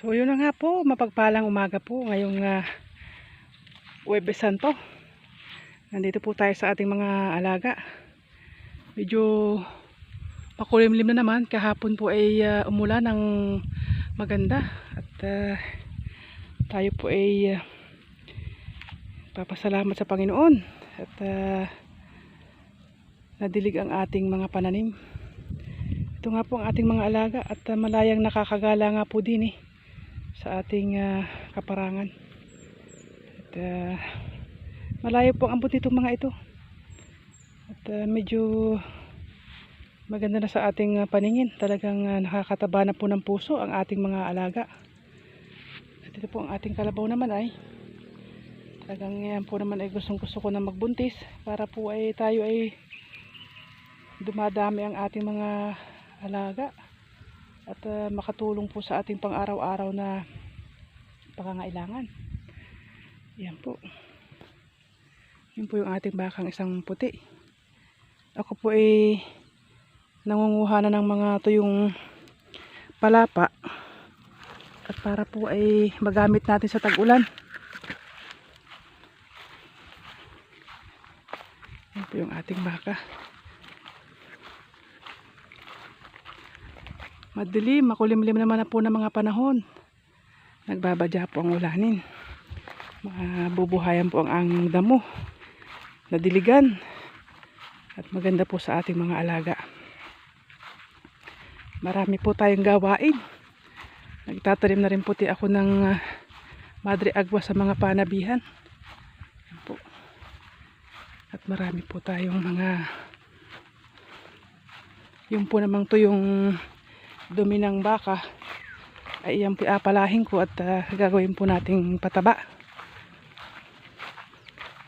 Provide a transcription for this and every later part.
So yun na nga po, mapagpalang umaga po ngayong Huwebes Santo. Nandito po tayo sa ating mga alaga. Medyo makulimlim na naman. Kahapon po ay umulan ng maganda. At tayo po ay papasalamat sa Panginoon. At nadilig ang ating mga pananim. Ito nga po ang ating mga alaga. At malayang nakakagala nga po din sa ating kaparangan. At malayo po ang ambot nitong mga ito. At medyo maganda na sa ating paningin. Talagang nakakataba na po ng puso ang ating mga alaga. At ito po ang ating kalabaw naman ay talagang yan po naman ay gustong gusto ko na magbuntis para po ay tayo ay dumadami ang ating mga alaga at makatulong po sa ating pang-araw-araw na pangangailangan. Yan po. Yun po yung ating bakang isang puti. Ako po ay nangunguha na ng mga tuyong palapa at para po ay magamit natin sa tag-ulan. Yan po yung ating baka. Madilim, makulimlim naman na po ng mga panahon. Nagbabadya po ang ulanin. Mabubuhayan po ang damo. Nadiligan. At maganda po sa ating mga alaga. Marami po tayong gawain. Nagtatanim na rin puti ako ng madre agwa sa mga panabihan. Yan po. At marami po tayong mga yung po namang to yung dumi ng baka ay iyan po apalahin ko at gagawin po nating pataba.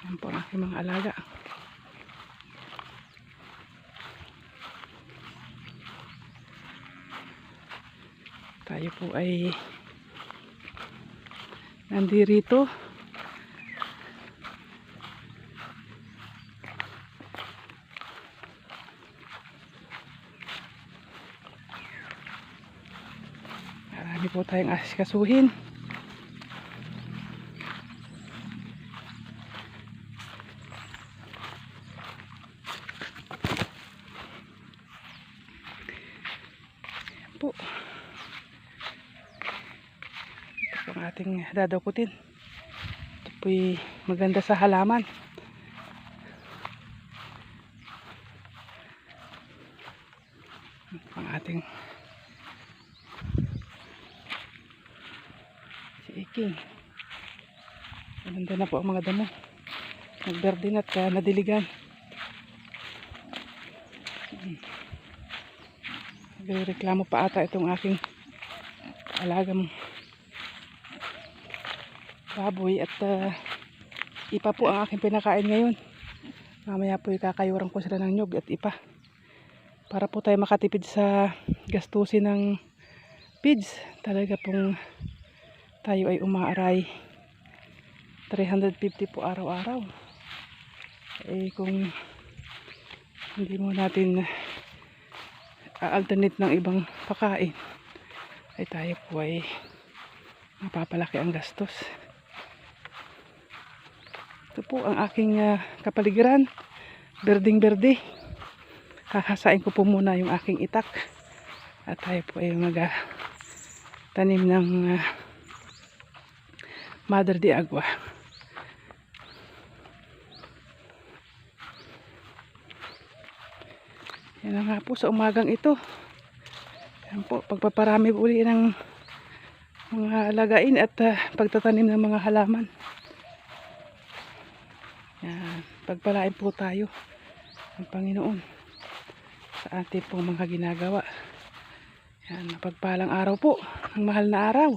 Yan po ang aking mga alaga. Tayo po ay nandirito marami po tayong asikasuhin. Po. Ito po ang ating dadakutin. Ito po ay maganda sa halaman. Ito po ang ating si Iking. Maganda na po ang mga damo. Nagberdin at nadiligan. Nagreklamo pa ata itong aking alagang baboy at ipa po ang aking pinakain ngayon. Mamaya po ikakayuran ko sila ng nyog at ipa para po tayo makatipid sa gastusin ng feeds. Talaga pong tayo ay umaaray 350 po araw-araw. Kung hindi mo natin alternate ng ibang pakain ay tayo po ay mapapalaki ang gastos. Ito po ang aking kapaligiran, berding berde. Hahasain ko po muna yung aking itak at tayo po ay tanim ng Madre de Agua. Yan nga po sa umagang ito. Yan po, pagpaparami uli ng mga alagain at pagtatanim ng mga halaman. Yan, pagpalain po tayo ng Panginoon sa ating pong mga ginagawa. Yan, mapagpalang araw po, ang mahal na araw.